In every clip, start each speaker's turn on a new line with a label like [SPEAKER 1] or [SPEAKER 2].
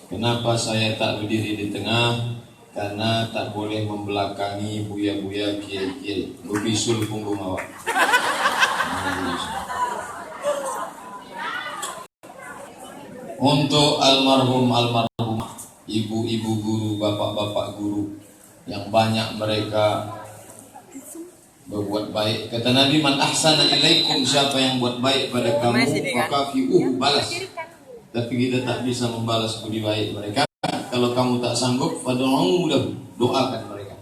[SPEAKER 1] Kenapa saya tak berdiri di tengah? Karena tak boleh membelakangi buya-buya kiai-kiai. Berbisul punggung awak. Untuk almarhum, ibu-ibu guru, bapak-bapak guru yang banyak mereka berbuat baik. Kata Nabi, man ahsana ilaikum, siapa yang buat baik pada kamu, maka balas. Tapi kita tak bisa membalas budi baik mereka. Kalau kamu tak sanggup, fad'u lahu, doakan mereka.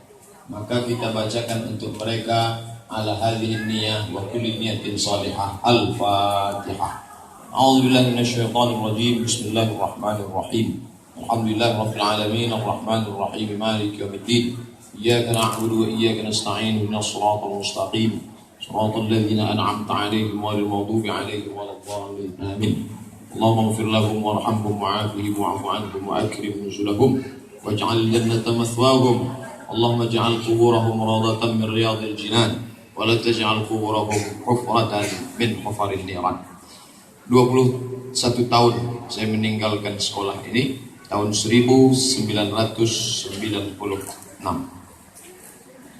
[SPEAKER 1] Maka kita bacakan untuk mereka ala hadhihi niyyah wa kulli niyatin salihah. Al-Fatihah. A'udzu billahi minasyaitonir rajim. Bismillahirrahmanirrahim. Alhamdulillahirabbil alamin, arrahmanir rahim, maliki yaumiddin. Iyyaka na'budu wa iyyaka nasta'in, ihdinas siratal mustaqim. Shiratal ladzina an'amta 'alaihim ghairil maghdubi 'alaihim waladdallin. Amin. Allahumma ighfir lahum warhamhum wa'afihim wa'fu 'anhum wa akrim nuzulahum waj'al jannata mathwahum. Allahumma ij'al quburahum rawdatan min riyadil jinan wa la taj'al quburahum hufratan min hufarin niran. 21 tahun saya meninggalkan sekolah ini, tahun 1996.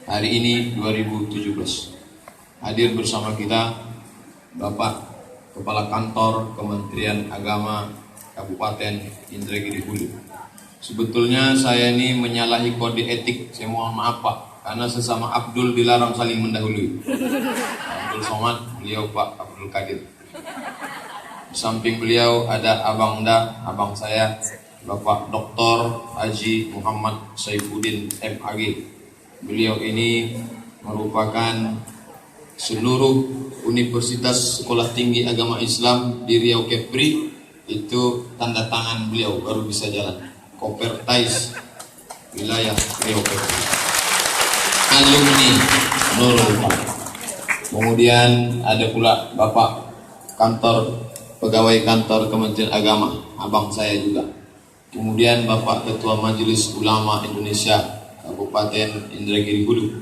[SPEAKER 1] Hari ini 2017. Hadir bersama kita Bapak Kepala Kantor Kementerian Agama Kabupaten Indragiri Hulu. Sebetulnya saya ini menyalahi kode etik, saya mohon maaf Pak, karena sesama Abdul dilarang saling mendahului. Abdul Somad, beliau Pak Abdul Qadir. Di samping beliau ada abang saya, Bapak Dr. Haji Muhammad Saifuddin MAG. Beliau ini merupakan seluruh Universitas Sekolah Tinggi Agama Islam di Riau Kepri, itu tanda tangan beliau baru bisa jalan. Kopertais wilayah Riau Kepri. Alumni Nurul. Kemudian ada pula Bapak Pegawai Kantor Kementerian Agama, abang saya juga. Kemudian Bapak Ketua Majelis Ulama Indonesia Kabupaten Indragiri Hulu.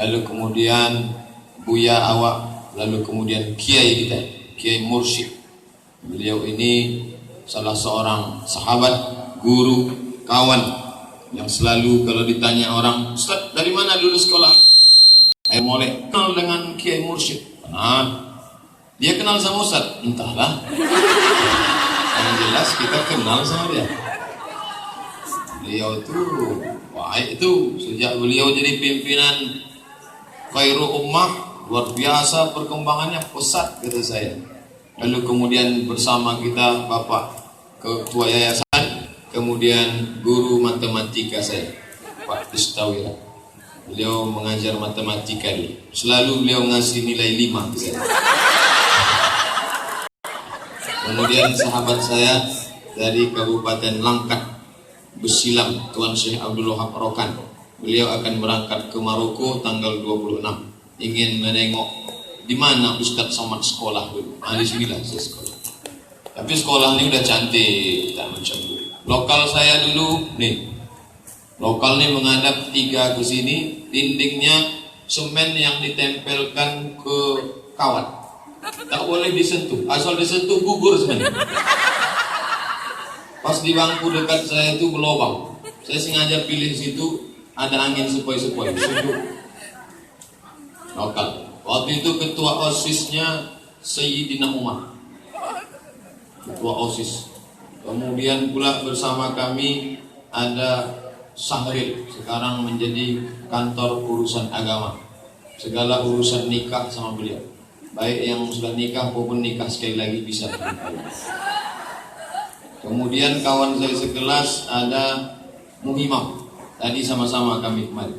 [SPEAKER 1] Lalu kemudian Buya awak, lalu kemudian Kiai kita, Kiai Mursyid. Beliau ini salah seorang sahabat, guru, kawan yang selalu kalau ditanya orang, Ustaz dari mana dulu sekolah? Mulai kenal dengan Kiai Mursyid. Dia kenal sama Ustaz? Entahlah. Yang jelas kita kenal sama dia. Beliau itu baik itu sejak beliau jadi pimpinan Khairul Ummah, luar biasa perkembangannya, pesat kata saya. Lalu kemudian bersama kita Bapak Ketua Yayasan, kemudian guru matematika saya, Pak Istawira. Beliau mengajar matematika dulu. Selalu beliau ngasih nilai 5 ke saya. Kemudian sahabat saya dari Kabupaten Langkat, Besilam, Tuan Syekh Abdul Wahab Rokan. Beliau akan berangkat ke Maroko tanggal 26. Ingin menengok di mana Ustadz Somad sekolah dulu. Di sinilah saya sekolah. Tapi sekolah ini udah cantik, tak macam dulu. Lokal saya dulu nih. Lokal nih menghadap 3 ke sini, dindingnya semen yang ditempelkan ke kawat. Tak boleh disentuh, asal disentuh gugur sebenarnya. Pas di bangku dekat saya itu berlobang. Saya sengaja pilih situ, ada angin sepoi-sepoi. Lokal. Waktu itu ketua OSIS-nya Sayyidina Umar. Ketua OSIS. Kemudian pula bersama kami ada Sahril, sekarang menjadi kantor urusan agama. Segala urusan nikah sama beliau. Baik yang sudah nikah maupun nikah sekali lagi bisa. Kemudian kawan saya sekelas ada Muhimah. Tadi sama-sama kami kemarin.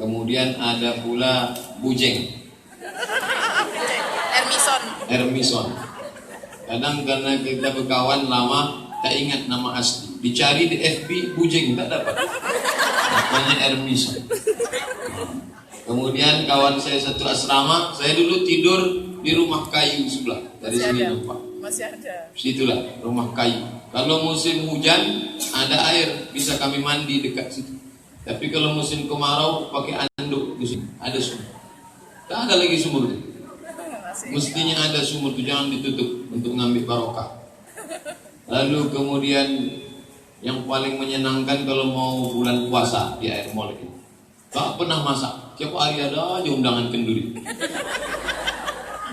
[SPEAKER 1] Kemudian ada pula Bujeng. Ermison. Kadang karena kita berkawan lama, tak ingat nama asli. Dicari di FB Bujeng tak dapat. Namanya Ermison. Kemudian kawan saya satu asrama, saya dulu tidur di rumah kayu sebelah. Dari sini nampak.
[SPEAKER 2] Masih ada.
[SPEAKER 1] Situlah rumah kayu. Kalau musim hujan ada air, bisa kami mandi dekat situ. Tapi kalau musim kemarau pakai anduk di sini. Ada sumur. Tak ada lagi sumur. Mestinya ada sumur itu, jangan ditutup untuk ngambil barokah. Lalu kemudian yang paling menyenangkan kalau mau bulan puasa di air mall itu. Tak pernah masak, tiap hari ada aja undangan kenduri.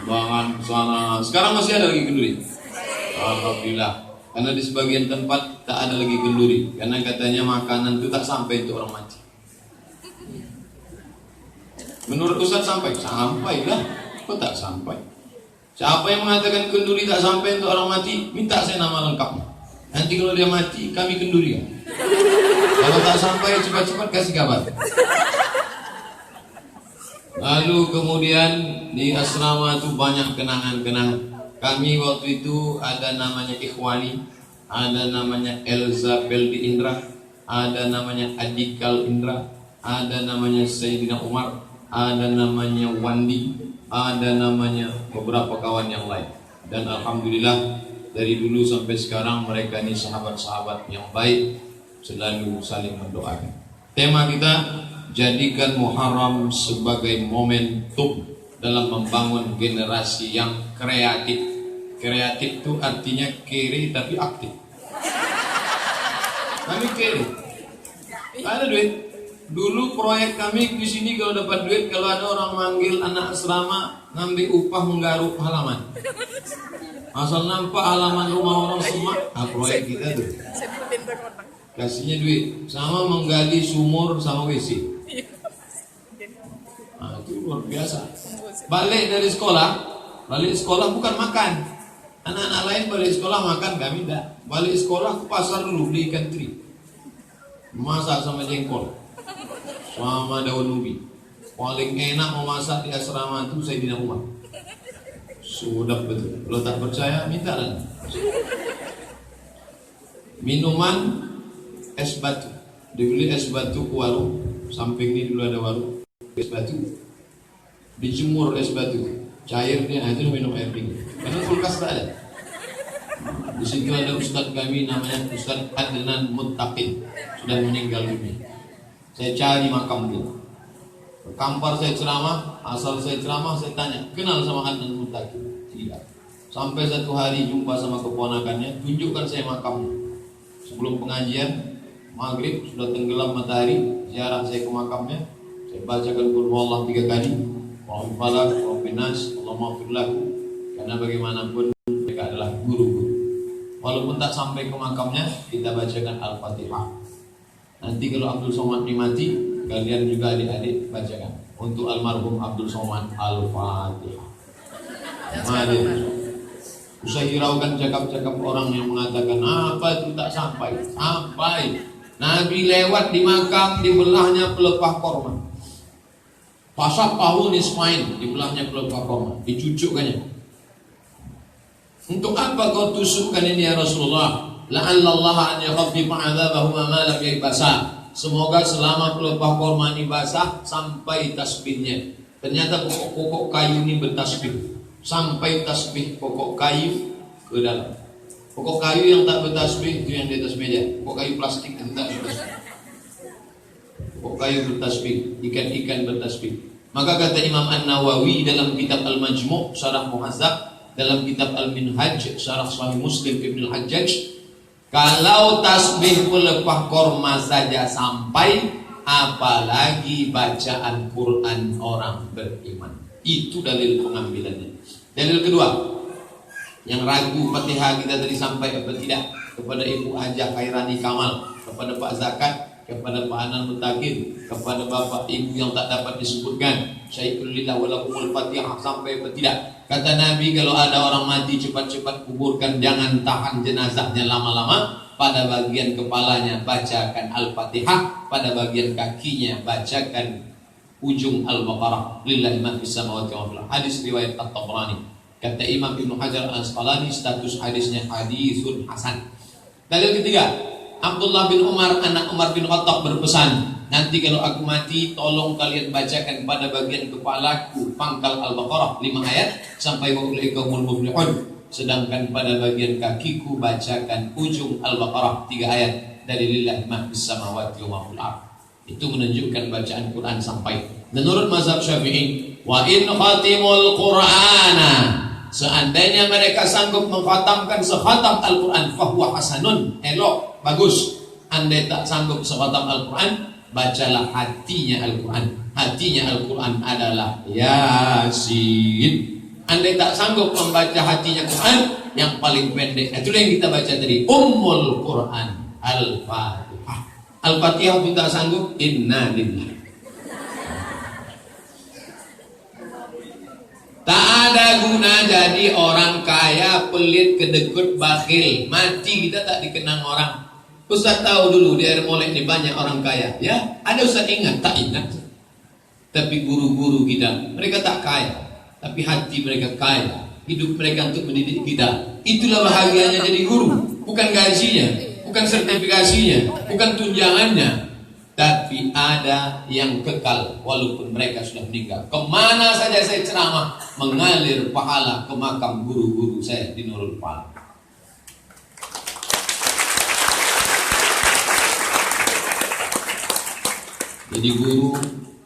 [SPEAKER 1] Undangan sana. Sekarang masih ada lagi kenduri. Alhamdulillah. Karena di sebagian tempat tak ada lagi kenduri, karena katanya makanan itu tak sampai untuk orang mati. Menurut Ustaz sampai? Sampai lah. Kok tak sampai? Siapa yang mengatakan kenduri tak sampai untuk orang mati, minta saya nama lengkapnya. Nanti kalau dia mati, kami kenduri ya. Kalau tak sampai, cepat-cepat kasih kabar. Lalu kemudian di asrama itu banyak kenangan-kenangan. Kami waktu itu ada namanya Ikhwani, ada namanya Elza Beldi Indra, ada namanya Adikal Indra, ada namanya Sayyidina Umar, ada namanya Wandi, ada namanya beberapa kawan yang lain. Dan alhamdulillah dari dulu sampai sekarang mereka ini sahabat-sahabat yang baik, selalu saling mendoakan. Tema kita, jadikan Muharram sebagai momentum dalam membangun generasi yang kreatif. Kreatif itu artinya kere tapi aktif. Kami kere, ada duit. Dulu proyek kami di sini kalau dapat duit, kalau ada orang manggil anak asrama ngambil upah menggaruk halaman. Asal nampak halaman rumah orang semua, proyek kita tuh. Kasihnya duit, sama menggali sumur sama WC. Itu luar biasa. Balik sekolah bukan makan. Anak-anak lain balik sekolah makan, kami tidak. Balik sekolah ke pasar dulu beli ikan teri, masak sama jengkol, sama daun ubi. Paling enak memasak di asrama itu Sayyidina Umar. Sudah betul. Kalau tak percaya, minta lah. Minuman es batu. Dibeli es batu ke warung. Samping ini dulu ada warung es batu. Dijemur es batu. Cairnya itu minum air dingin. Karena kulkas tak ada. Di situ ada ustadz kami namanya Ustadz Adnan Muttaqin, sudah meninggal dunia. Saya cari makam dia. Kampar saya ceramah, asal saya ceramah saya tanya, kenal sama Adnan Muttaqin? Tidak. Sampai satu hari jumpa sama keponakannya, tunjukkan saya makamnya. Sebelum pengajian maghrib sudah tenggelam matahari, ziarah saya ke makamnya. Saya bacakan Qul Huwallahu 3 kali. Allahumma falak, Allahumma nas, Allahumma firlahu. Karena bagaimanapun mereka adalah guru-guru. Walaupun tak sampai ke makamnya, kita bacakan Al-Fatihah. Nanti kalau Abdul Somad mati, kalian juga adik-adik bacakan. Untuk almarhum Abdul Somad Al-Fatihah. Mari. Usah hiraukan cakap-cakap orang yang mengatakan apa itu tak sampai. Sampai. Nabi lewat di makam, dibelahnya pelepah korma. Pasak pahu nismain, dibelahnya pelepah korma, dicucukkannya. Untuk apa kau tusukkan ini ya Rasulullah? La'allallaha an yakhaffifa 'adzabahu ma lam yakbasa. Semoga selama pelepah korma ini basah sampai tasbihnya. Ternyata pokok-pokok kayu ini bertasbih. Sampai tasbih pokok kayu ke dalam. Pokok kayu yang tak bertasbih itu yang di atas meja. Pokok kayu plastik yang tak bertasbih. Pokok kayu bertasbih, ikan-ikan bertasbih. Maka kata Imam An-Nawawi dalam kitab Al-Majmu' Syarah Muhazzab, dalam kitab Al-Minhaj Syarah Sahih Muslim Ibn Al-Hajjaj, kalau tasbih pelepah korma saja sampai, apalagi bacaan Quran orang beriman. Itu dalil pengambilannya. Dalil kedua, yang ragu Fatihah kita tadi sampai apa tidak, kepada Ibu Hajah Khairani Kamal, kepada Pak Zakat, kepada Pak Anan Mutakin, kepada Bapak Ibu yang tak dapat disebutkan, Syaikhulillah walakumul Fatihah sampai apa tidak. Kata Nabi, kalau ada orang mati cepat-cepat kuburkan, jangan tahan jenazahnya lama-lama. Pada bagian kepalanya bacakan Al-Fatihah, pada bagian kakinya bacakan ujung Al-Baqarah. Lillahi ma fis samawati wa fil ardi. Hadis riwayat At-Tabrani. Kata Imam Ibnu Hajar Al-Asqalani, status hadisnya hadisun hasan. Dalil ketiga, Abdullah bin Umar, anak Umar bin Khattab berpesan, nanti kalau aku mati, tolong kalian bacakan pada bagian kepalaku pangkal Al-Baqarah 5 ayat sampai wa ulaikumul muflihun. Sedangkan pada bagian kakiku bacakan ujung Al-Baqarah 3 ayat dari lillahi ma fis samawati wa fil ardh. Itu menunjukkan bacaan Quran sampai. Menurut mazhab Syafi'i, wa in khatimul Qur'ana, seandainya mereka sanggup mengkhatamkan sekhatam Al-Quran, fahuwa hasanun, elok, bagus. Andai tak sanggup sekhatam Al-Quran, bacalah hatinya Al-Quran. Hatinya Al-Quran adalah Yasin. Andai tak sanggup membaca hatinya Quran, yang paling pendek, itulah yang kita baca tadi, Ummul Quran, Al-Fatihah. Al-Fatihah pun tak sanggup, Inna Lillahi. Tak ada guna jadi orang kaya, pelit, kedekut, bakhil. Mati kita tak dikenang orang. Ustaz tahu dulu di Air Molek ini banyak orang kaya. Ya, ada Ustaz ingat? Tak ingat. Tapi guru-guru kita, mereka tak kaya. Tapi hati mereka kaya. Hidup mereka untuk mendidik kita. Itulah bahagianya jadi guru. Bukan gajinya, bukan sertifikasinya, bukan tunjangannya. Tapi ada yang kekal walaupun mereka sudah meninggal. Kemana saja saya ceramah, mengalir pahala ke makam guru-guru saya di Nurul Falah. Jadi guru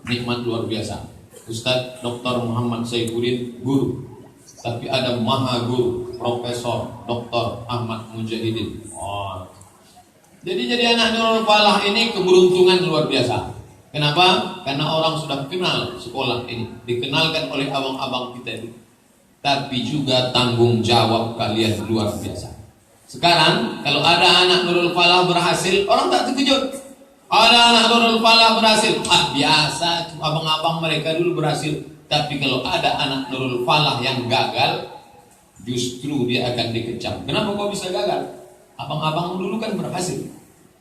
[SPEAKER 1] nikmat luar biasa. Ustadz Dr. Muhammad Saifuddin guru. Tapi ada maha guru, Profesor Dr. Ahmad Mujahidin. Jadi anak Nurul Falah ini keberuntungan luar biasa. Kenapa? Karena orang sudah kenal sekolah ini, dikenalkan oleh abang-abang kita ini. Tapi juga tanggung jawab kalian luar biasa. Sekarang kalau ada anak Nurul Falah berhasil, orang tak terkejut. Ada anak Nurul Falah berhasil, biasa, abang-abang mereka dulu berhasil. Tapi kalau ada anak Nurul Falah yang gagal, justru dia akan dikecam. Kenapa kau bisa gagal? Abang-abang dulu kan berhasil.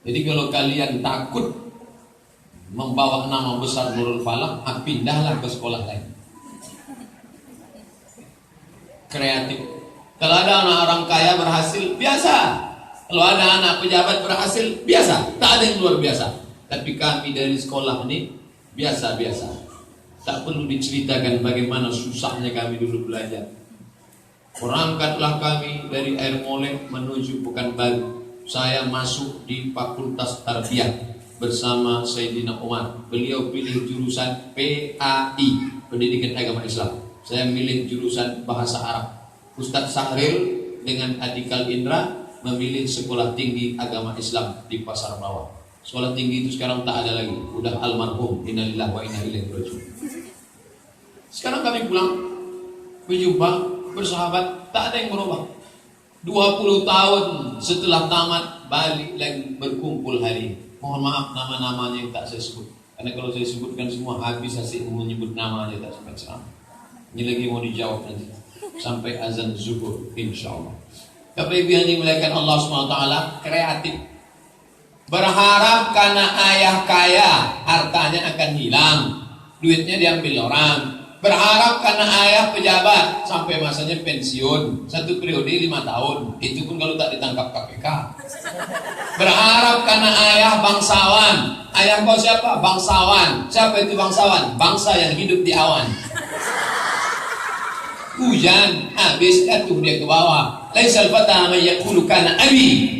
[SPEAKER 1] Jadi kalau kalian takut membawa nama besar Nurul Falah, pindahlah ke sekolah lain. Kreatif. Kalau ada anak orang kaya berhasil, biasa. Kalau ada anak pejabat berhasil, biasa. Tak ada yang luar biasa. Tapi kami dari sekolah ini biasa-biasa. Tak perlu diceritakan bagaimana susahnya kami dulu belajar. Berangkatlah kami dari Air Molek menuju Pekanbaru. Saya masuk di Fakultas Tarbiyah bersama Sayyidina Umar. Beliau pilih jurusan PAI, Pendidikan Agama Islam. Saya milih jurusan Bahasa Arab. Ustadz Sahril dengan Adikal Indra memilih Sekolah Tinggi Agama Islam di Pasar Bawah. Sekolah tinggi itu sekarang tak ada lagi, udah almarhum. Innalillahi wa inna ilaihi raji'un. Sekarang kami pulang, berjumpa, bersahabat, tak ada yang berubah. 20 tahun setelah tamat, balik lagi berkumpul hari ini. Mohon maaf nama-namanya yang tak saya sebut, karena kalau saya sebutkan semua habis asik menyebut namanya, tak sempat ceramah. Ini lagi mau dijawab nanti sampai azan zuhur insyaallah. Bapak Ibu yang dimuliakan Allah SWT, kreatif. Berharap karena ayah kaya hartanya akan hilang, duitnya diambil orang. Berharap karena ayah pejabat sampai masanya pensiun, 1 periode 5 tahun, itu pun kalau tak ditangkap KPK. Berharap karena ayah bangsawan. Ayah kau siapa? Bangsawan. Siapa itu bangsawan? Bangsa yang hidup di awan. Hujan habis jatuh dia ke bawah. Laisal fata may yaqulu kana abi.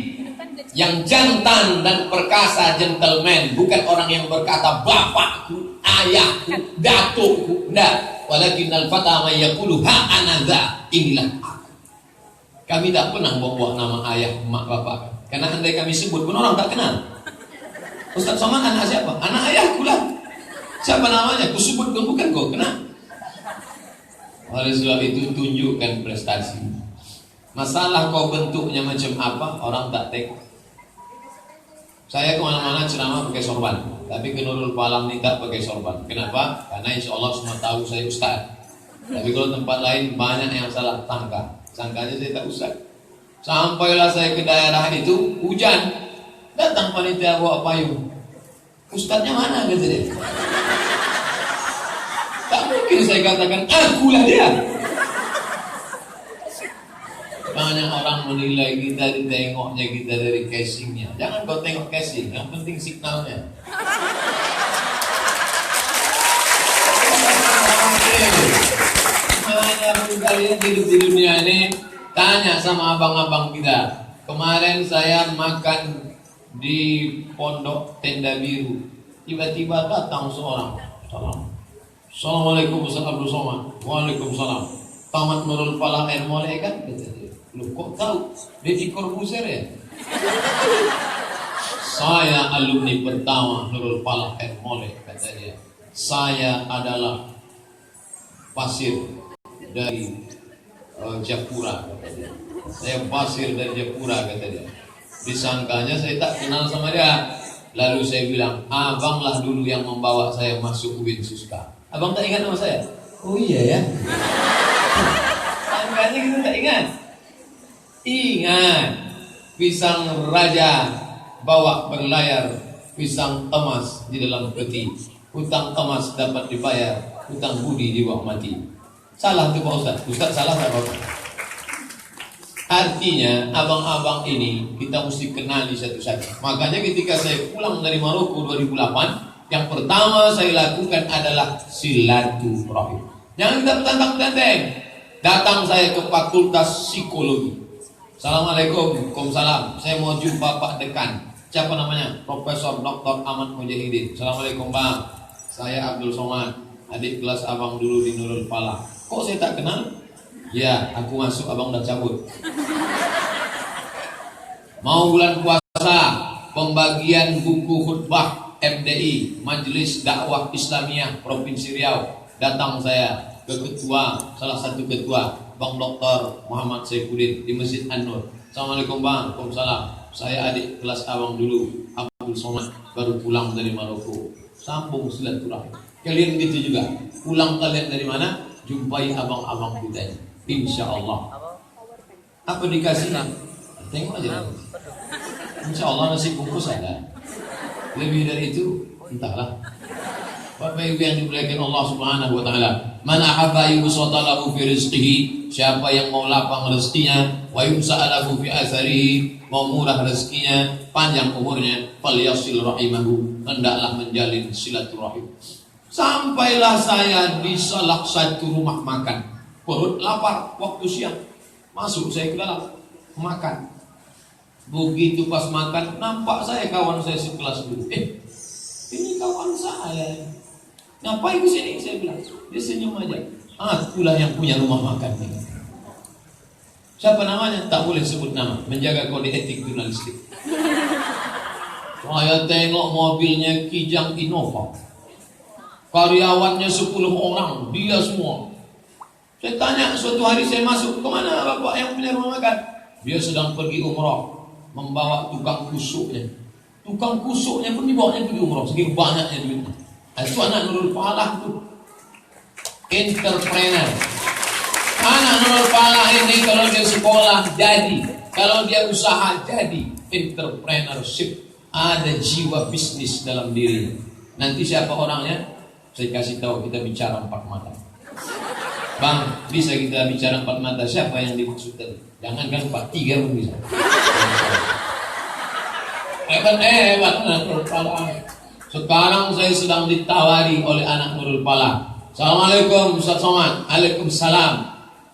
[SPEAKER 1] Yang jantan dan perkasa, gentleman, bukan orang yang berkata bapakku, ayahku, datukku. Enggak. Walakinnal fata may yaqulu ha anadza, inilah aku. Kami tak pernah bawa nama ayah, mak, bapak. Karena andai kami sebut pun orang tak kenal. Ustaz Somad anak siapa? Anak ayahku lah. Siapa namanya? Ku sebut pun bukan kau kenal. Oleh sebab itu tunjukkan prestasi. Masalah kau bentuknya macam apa, orang tak tengok. Saya kemana-mana ceramah pakai sorban, tapi ke Nurul Falah ini tak pakai sorban. Kenapa? Karena insya Allah semua tahu saya ustaz. Tapi kalau tempat lain banyak yang salah tangka. Sangkanya saya tak ustaz. Sampailah saya ke daerah itu, hujan. Datang panitia bawa payung. Ustaznya mana kata dia? Tak mungkin saya katakan, akulah dia. Banyak orang menilai kita, ditengoknya kita dari casingnya. Jangan kau tengok casing, yang penting signalnya. Makanya kalian hidup di dunia ini, tanya sama abang-abang kita. Kemarin saya makan di pondok Tenda Biru. Tiba-tiba datang seorang. Assalamualaikum Ustaz Abdul Somad. Waalaikumsalam. Tamat Nurul Falah Air Molek kan? Loh kok tahu? Deddy Corbuzier ya? Saya alumni pertama Nurul Falah Molek, kata dia. Saya adalah pasir dari Japura, kata dia. Saya pasir dari Japura, kata dia. Disangkanya saya tak kenal sama dia. Lalu saya bilang, abanglah dulu yang membawa saya masuk UIN Suska. Abang tak ingat nama saya? Oh iya ya. Sangkanya kita tak ingat. Ingat, pisang raja bawa berlayar, pisang emas di dalam peti. Hutang emas dapat dibayar, hutang budi dibawa mati. Salah tuh Pak Ustaz. Ustaz salah tak Pak? Artinya abang-abang ini kita mesti kenali satu-satu. Makanya ketika saya pulang dari Maroko 2008, yang pertama saya lakukan adalah silaturahim. Jangan kita petantang-petantang. Datang saya ke Fakultas Psikologi. Assalamualaikum, waalaikumsalam. Saya mau jumpa Pak Dekan. Siapa namanya? Profesor Dr. Ahmad Mujahidin. Assalamualaikum Bang. Saya Abdul Somad, adik kelas abang dulu di Nurul Falah. Kok saya tak kenal? Ya, aku masuk, abang udah cabut. Mau bulan puasa, pembagian buku khutbah MDI, Majelis Dakwah Islamiyah Provinsi Riau. Datang saya ke ketua, salah satu ketua, Bang Dr. Muhammad Saifuddin di Masjid An-Nur. Assalamualaikum Bang, waalaikumsalam. Saya adik kelas abang dulu, Abdul Somad, baru pulang dari Maroko. Sambung silaturahim. Kalian gitu juga. Pulang kalian dari mana? Jumpai abang-abang kita. Insya Allah. Apa dikasihnya? Tengok aja. Insya Allah nasi bungkus ada. Lebih dari itu, entahlah. Bapak Ibu yang dimuliakan Allah Subhanahu wa taala, man ahabba yusata lahu fi rizqihi, siapa yang mau lapang rezekinya, wa yusa'alahu fi atharihi, mau murah rezekinya, panjang umurnya, falyasil rahimahu, hendaklah menjalin silaturahim. Sampailah saya di salah satu rumah makan, perut lapar waktu siang, masuk saya ke dalam makan. Begitu pas makan, nampak saya kawan saya sekelas dulu. Ini kawan saya. Ngapain di sini? Saya bilang. Dia senyum aja. Akulah yang punya rumah makan ini. Siapa namanya? Tak boleh sebut nama. Menjaga kode etik jurnalistik. Saya tengok mobilnya Kijang Innova. Karyawannya 10 orang. Dia semua. Saya tanya suatu hari saya masuk. Kemana bapak yang punya rumah makan? Dia sedang pergi umrah. Membawa tukang kusuknya. Tukang kusuknya pun dibawanya pergi umrah. Segini banyaknya duitnya. Itu anak Nurul Falah tuh, entrepreneur. Anak Nurul Falah ini kalau dia sekolah jadi, kalau dia usaha jadi, entrepreneurship, ada jiwa bisnis dalam diri. Nanti siapa orangnya? Saya kasih tahu, kita bicara 4 mata. Bang, bisa kita bicara 4 mata? Siapa yang dimaksud tadi? Jangankan 4, 3 pun bisa. Hebat Nurul Falah. Sekarang saya sedang ditawari oleh anak Nurul Falah. Assalamualaikum Ustaz Somad. Waalaikumsalam.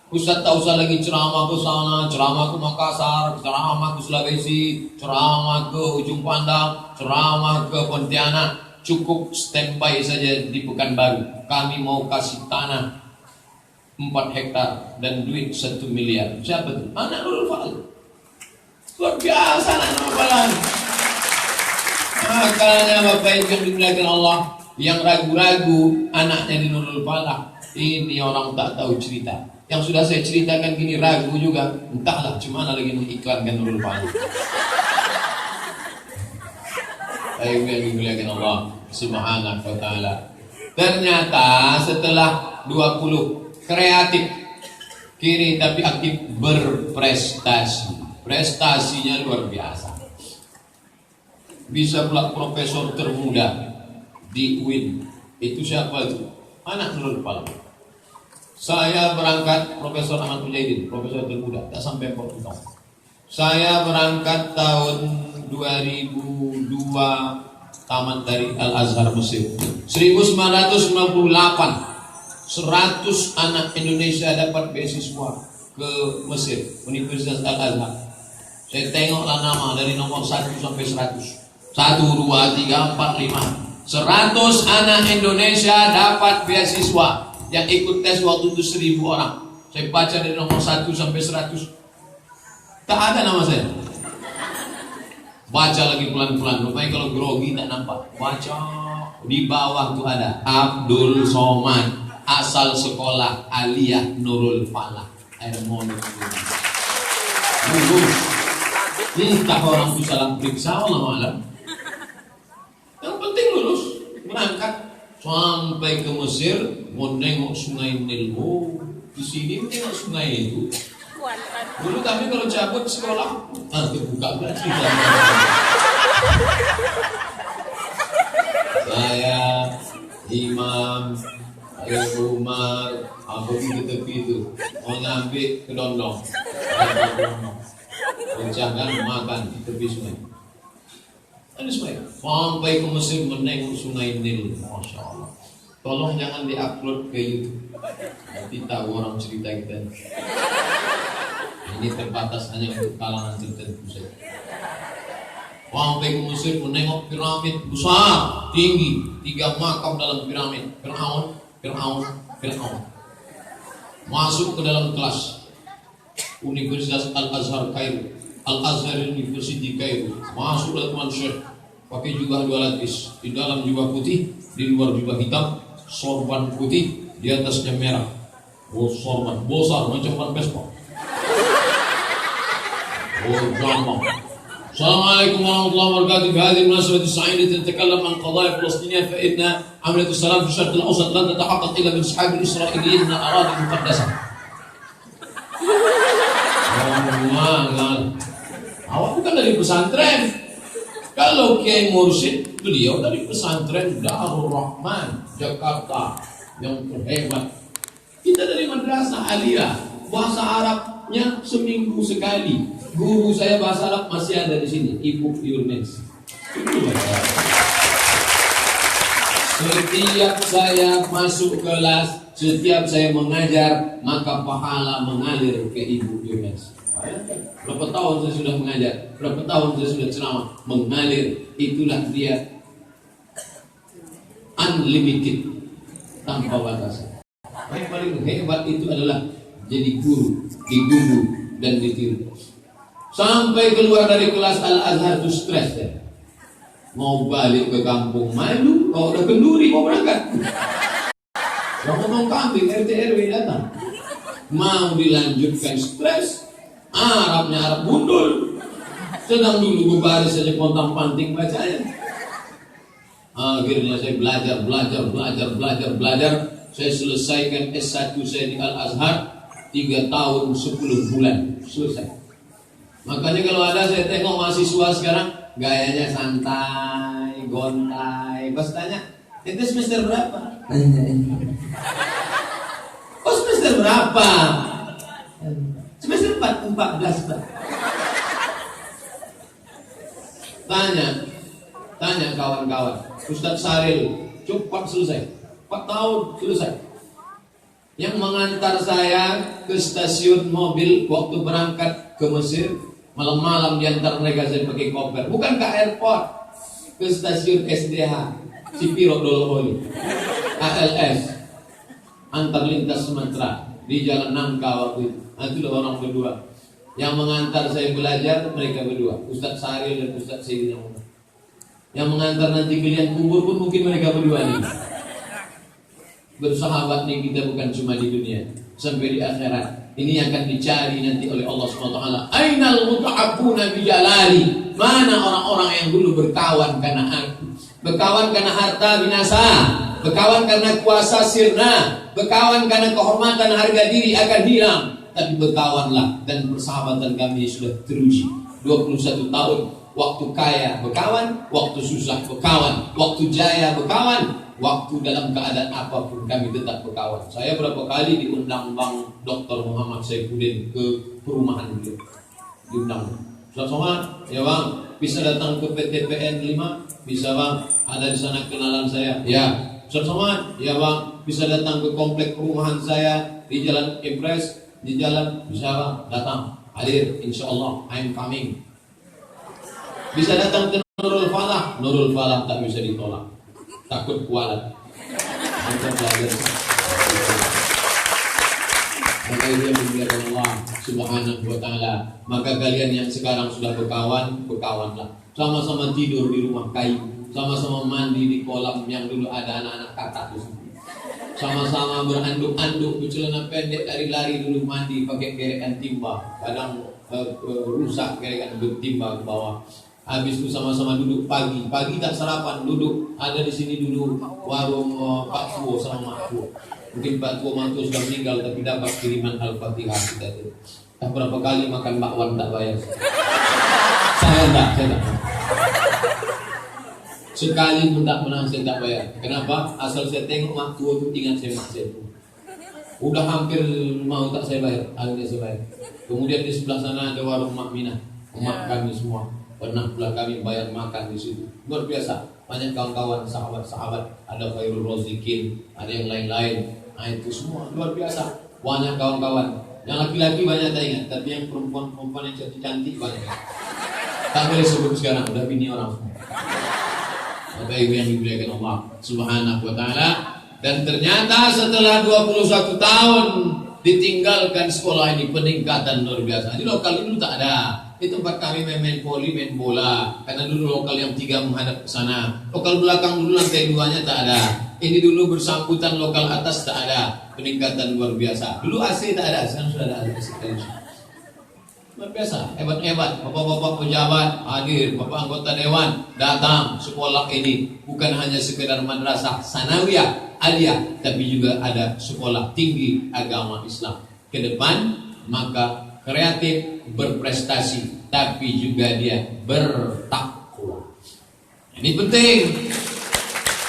[SPEAKER 1] Ustaz tak usah lagi ceramah ke sana, ceramah ke Makassar, ceramah ke Sulawesi, ceramah ke Ujung Pandang, ceramah ke Pontianak. Cukup standby saja di Pekanbaru. Kami mau kasih tanah 4 hektar dan duit 1 miliar. Siapa itu? Anak Nurul Falah. Luar biasa anak Nurul Falah. Makanya Bapak Ibu yang dimuliakan Allah, yang ragu-ragu anaknya di Nurul Falah, ini orang tak tahu cerita. Yang sudah saya ceritakan gini ragu juga, entahlah cuma lagi mengiklankan Nurul Falah. Bapak Ibu yang dimuliakan Allah Subhanahu wa taala. Ternyata setelah 20 kreatif kiri tapi aktif berprestasi. Prestasinya luar biasa. Bisa pula profesor termuda di UIN. Itu siapa itu? Anak Nurul Falah. Saya berangkat, Profesor Ahmad Mujahidin, profesor termuda, tak sampai 40 tahun. Saya berangkat tahun 2002, tamat dari Al-Azhar Mesir. 1998, 100 anak Indonesia dapat beasiswa ke Mesir, Universitas Al-Azhar. Saya tengoklah nama dari nomor 1 sampai 100. 1, 2, 3, 4, 5. 100 anak Indonesia dapat beasiswa. Yang ikut tes waktu itu 1000 orang. Saya baca dari nomor 1 sampai 100. Tak ada nama saya. Baca lagi pelan-pelan. Rupanya kalau grogi tak nampak. Baca. Di bawah tuh ada Abdul Somad, asal sekolah Aliyah Nurul Falah. Ada mono. Lulus. Entah orang itu salah periksa Allah malam. Yang penting lulus. Berangkat sampai ke Mesir, mau nengok sungai Nil. Oh, di sini tengok sungai itu. Dulu kami kalau cabut sekolah, terbuka berarti. Saya, Imam, saya Umar, pergi ke tepi itu, mau nyampe ke Dondong, jangan makan di tepi sungai. Ada sungai, sampai ke Mesir menengok sungai Nil, masya Allah. Tolong jangan diupload ke YouTube, nanti tahu orang cerita kita. Ini terbatas hanya untuk kalangan tertentu saja. Sampai ke Mesir menengok piramid besar, tinggi, 3 makam dalam piramid. Fir'aun. Masuk ke dalam kelas Universitas Al-Azhar Kairo, Al-Azhar University Kairo. Masuk dalam Syekh, pakai jubah 2 lapis, di dalam jubah putih, di luar jubah hitam, sorban putih, di atasnya merah. Oh, sorban besar macam ban Vespa. Oh, gampang. Assalamualaikum warahmatullahi wabarakatuh. Di hadhihi المناسبة السعيدة نتكلم عن قضايا فلسطينية فإن عملية السلام في الشرق الأوسط لن تتحقق إلا بانسحاب الإسرائيليين من الأراضي المقدسة. Awak bukan dari pesantren. Kalau Kiai Mursyid, beliau dari pesantren Darul Rahman Jakarta yang terhebat. Kita dari madrasah Aliyah, bahasa Arabnya seminggu sekali. Guru saya bahasa Arab masih ada di sini, Ibu Yurnes. Setiap saya masuk kelas, setiap saya mengajar, maka pahala mengalir ke Ibu Yurnes. Berapa tahun saya sudah mengajar, berapa tahun saya sudah ceramah, mengalir. Itulah dia, unlimited, tanpa batasan. Yang paling hebat itu adalah jadi guru, digugu dan ditiru. Sampai keluar dari kelas Al-Azhar itu stres ya. Mau balik ke kampung malu, kalau udah kenduri mau berangkat. Mau ngomong kambing, RT RW datang. Mau dilanjutkan stres, Arabnya Arab bundul. Sedang dulu berbaris saja pontang panting bacanya. Akhirnya saya belajar. Saya selesaikan S1 saya di Al-Azhar 3 tahun 10 bulan selesai. Makanya kalau ada saya tengok mahasiswa sekarang gayanya santai, gontai. Pas tanya, itu semester berapa? Oh, semester berapa? Semester 14 Pak. Tanya kawan-kawan. Ustadz Saril, cepat selesai. 4 tahun selesai. Yang mengantar saya ke stasiun mobil waktu berangkat ke Mesir, malam-malam diantar mereka saya pakai koper, bukan ke airport, ke stasiun SDH Cipiro Dolholi ALS antar lintas Sumatera di Jalan Nangka waktu itu. Itu orang berdua yang mengantar saya belajar, mereka berdua, Ustadz Saril dan Ustadz Sayyidina Umar. Yang mengantar nanti kalian kubur pun mungkin mereka berdua nih. Bersahabat nih kita bukan cuma di dunia, sampai di akhirat. Ini akan dicari nanti oleh Allah SWT. Ainal muta'abbuna bijalali. Mana orang-orang yang dulu berkawan karena aku, berkawan karena harta binasa, berkawan karena kuasa sirna, berkawan karena kehormatan harga diri akan hilang. Tapi berkawanlah, dan persahabatan kami sudah teruji 21 tahun. Waktu kaya berkawan, waktu susah berkawan, waktu jaya berkawan, waktu dalam keadaan apapun kami tetap berkawan. Saya berapa kali diundang Bang Dr. Muhammad Saifuddin ke perumahan beliau. Diundang. Ustaz Somad, ya Bang, bisa datang ke PTPN 5? Bisa Bang, ada di sana kenalan saya. Ya. Ustaz Somad, ya Bang, bisa datang ke komplek perumahan saya di Jalan Impres, di jalan, bisa Bang, datang. Hadir, insyaallah, I'm coming. Bisa datang ke Nurul Falah tak bisa ditolak. Takut kualat. Kita belajar. Maka dia memuliakan Allah Subhanahu wa ta'ala. Maka kalian yang sekarang sudah berkawan, berkawanlah. sama-sama tidur di rumah kayu, sama-sama mandi di kolam yang dulu ada anak-anak kakak di situ. Sama-sama beranduk-anduk bercelana pendek lari-lari dulu mandi pakai gerekan timba, kadang rusak gerekan timba ke bawah. Habis itu sama-sama duduk pagi tak sarapan, duduk ada di sini dulu warung Pak Tuo sama Mak Tuo. Mungkin Pak Tuo Mak Tuo sudah meninggal tapi dapat kiriman Al-Fatihah kita itu. Berapa kali makan bakwan tak bayar? Saya tak. Sekali pun tak pernah saya tak bayar. Kenapa? Asal saya tengok mak tua itu ingat saya mak saya itu. Udah hampir mau tak saya bayar, akhirnya saya bayar. Kemudian di sebelah sana ada warung Mak Minah, mak kami semua. Pernah pula kami bayar makan di situ. Luar biasa. Banyak kawan-kawan, sahabat-sahabat. Ada Khairul Rozikin, ada yang lain-lain. Nah itu semua luar biasa. Banyak kawan-kawan. Yang laki-laki banyak tak ingat, tapi yang perempuan yang cantik banyak. Tak boleh sebut sekarang, udah bini orang semua. Bapak Ibu yang dimuliakan Allah Subhanahu wa taala. Dan ternyata setelah 21 tahun ditinggalkan sekolah ini, peningkatan luar biasa. Di lokal ini dulu tak ada. Di tempat kami main voli, main bola. Karena dulu lokal yang 3 menghadap ke sana. Lokal belakang dulu lantai 2-nya tak ada. Ini dulu bersangkutan lokal atas tak ada. Peningkatan luar biasa. Dulu AC tak ada, sekarang sudah ada AC. Luar biasa, hebat-hebat. Bapak-bapak pejabat hadir, bapak anggota dewan datang sekolah ini. Bukan hanya sekedar madrasah sanawiyah, aliyah, tapi juga ada sekolah tinggi agama Islam. Ke depan, maka kreatif, berprestasi, tapi juga dia bertakwa. Ini penting.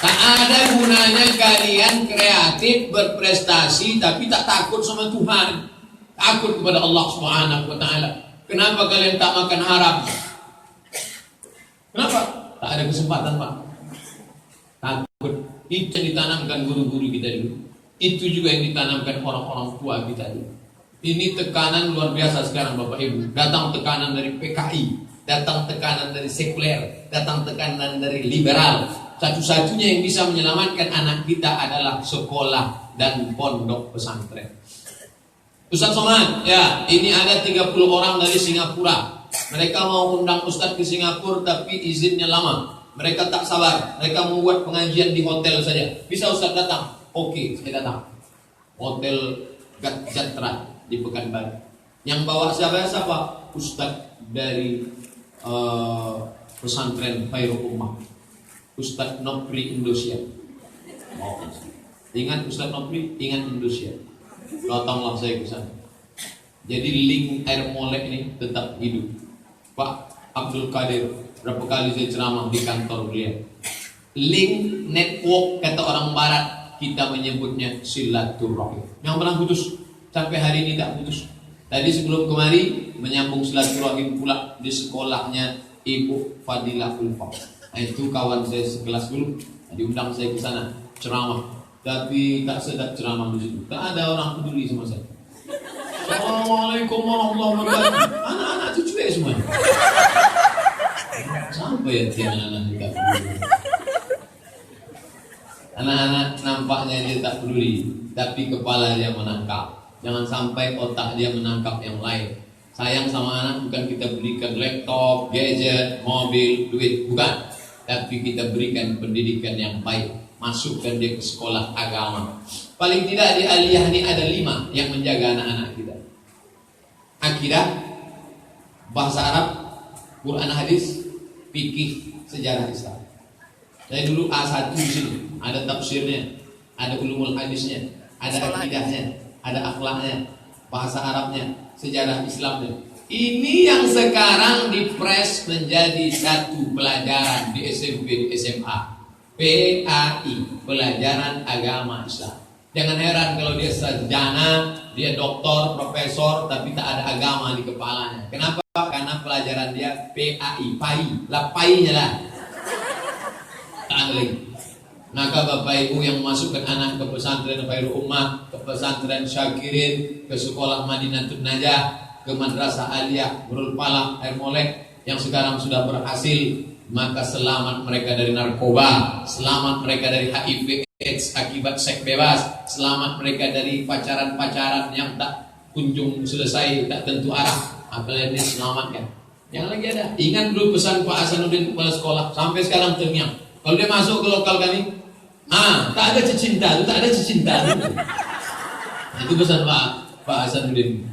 [SPEAKER 1] Tak ada gunanya kalian kreatif, berprestasi, tapi tak takut sama Tuhan. Takut kepada Allah Subhanahu wa taala. Kenapa kalian tak makan haram? Kenapa? Tak ada kesempatan, Pak. Takut. Itu yang ditanamkan guru-guru kita dulu. Itu juga yang ditanamkan orang-orang tua kita dulu. Ini tekanan luar biasa sekarang Bapak Ibu. Datang tekanan dari PKI, datang tekanan dari sekuler, datang tekanan dari liberal. Satu-satunya yang bisa menyelamatkan anak kita adalah sekolah dan pondok pesantren. Ustaz Somad, ya, ini ada 30 orang dari Singapura. Mereka mau undang Ustaz ke Singapura tapi izinnya lama. Mereka tak sabar. Mereka membuat pengajian di hotel saja. Bisa Ustaz datang? Oke, saya datang. Hotel Gajatra di Pekanbaru. Yang bawa siapa? Ustaz dari pesantren Khairul Ummah. Ustaz Nopri Indonesia. Oh, ingat Ustaz Nopri, ingat Indonesia. Datanglah saya ke sana. Jadi link air molek ini tetap hidup. Pak Abdul Qadir, berapa kali saya ceramah di kantor beliau. Link network kata orang barat, kita menyebutnya silaturahim. Yang pernah putus sampai hari ini tak putus. Tadi sebelum kemari menyambung silaturahim pula di sekolahnya Ibu Fadilah Ulfa. Nah, itu kawan saya sekelas dulu. Diundang saya ke sana ceramah. Tapi tak sedap ceramah di situ. Tak ada orang peduli sama saya. Assalamualaikum warahmatullahi wabarakatuh. Anak-anak itu cuek semuanya. Sampai ya tiang anak kita peduli. Anak-anak nampaknya dia tak peduli, tapi kepala dia menangkap. Jangan sampai otak dia menangkap yang lain. Sayang sama anak bukan kita berikan laptop, gadget, mobil, duit, bukan. Tapi kita berikan pendidikan yang baik. Masukkan dia ke sekolah agama. Paling tidak di aliyah ini ada 5 yang menjaga anak-anak kita. Akidah, bahasa Arab, Quran hadis, fikih, sejarah Islam. Saya dulu A1 di sini, ada tafsirnya, ada ulumul hadisnya, ada akidahnya, ada akhlaknya, bahasa Arabnya, sejarah Islamnya. Ini yang sekarang dipres menjadi satu pelajaran di SMP, di SMA. PAI, pelajaran agama Islam. Jangan heran kalau dia sarjana, dia doktor, profesor, tapi tak ada agama di kepalanya. Kenapa? Karena pelajaran dia PAI, PAI-nya lah. Tak ada lagi. Maka Bapak Ibu yang memasukkan anak ke pesantren Khairul Ummah, ke pesantren Syakirin, ke sekolah Madinatul Najah, ke madrasah aliyah Nurul Falah Air Molek yang sekarang sudah berhasil, maka selamat mereka dari narkoba, selamat mereka dari HIV AIDS akibat seks bebas, selamat mereka dari pacaran-pacaran yang tak kunjung selesai, tak tentu arah. Kalian ini selamatkan. Yang lagi ada. Ingat dulu pesan Pak Hasanuddin kepala sekolah sampai sekarang terngiang. Kalau dia masuk ke lokal kami, tak ada cicinta, tak ada cicinta. Itu pesan Pak Hasanuddin.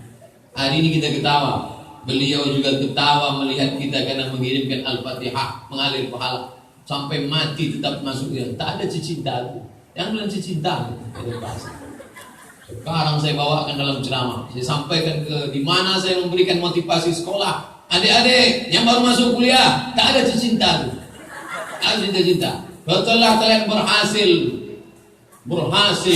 [SPEAKER 1] Hari ini kita ketawa. Beliau juga ketawa melihat kita karena mengirimkan Al-Fatihah, mengalir pahala. Sampai mati tetap masuk dia. Tak ada cicinta. Yang bilang cicinta. Sekarang saya bawakan dalam ceramah. Saya sampaikan ke di mana saya memberikan motivasi sekolah. Adik-adik yang baru masuk kuliah, tak ada cicinta. Tak ada cinta-cinta. Betullah kalian berhasil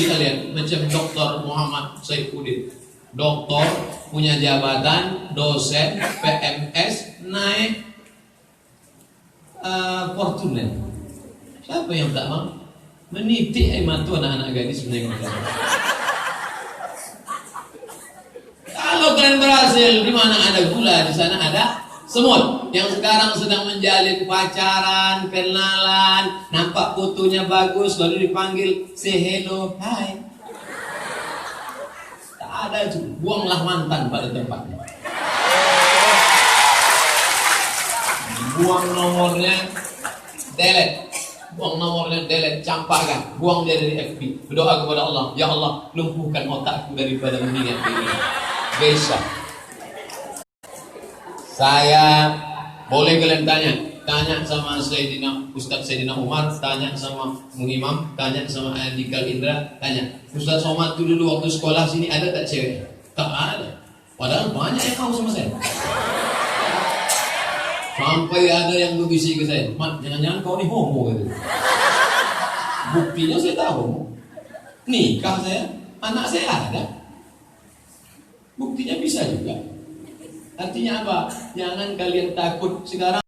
[SPEAKER 1] kalian macam Dr. Muhammad Saifuddin. Doktor, punya jabatan, dosen, PMS, naik Fortuner. Siapa yang tak mau? Menitik mata anak-anak gadis menengok. Kalau kalian berhasil, di mana ada gula, di sana ada semut. Yang sekarang sedang menjalin pacaran, kenalan, nampak fotonya bagus, lalu dipanggil, say hello, hi. Tak ada itu, buanglah mantan pada tempatnya. Buang nomornya, delete. Buang nomornya, delete, campakkan. Buang dia dari FB. Berdoa kepada Allah, ya Allah, lumpuhkan otakku daripada mengingat ini. Besok saya boleh kalian tanya sama Ustaz Sayyidina Umar, tanya sama Imam, tanya sama Andikal Indra, tanya Ustaz Somad itu dulu waktu sekolah sini ada tak cewek? Tak ada. Padahal banyak yang mau sama saya. Sampai ada yang berbisik ke saya, Mat, jangan-jangan kau ni homo gitu. Buktinya saya tahu, nikah saya, anak saya ada. Buktinya bisa juga. Artinya apa? Jangan kalian takut sekarang.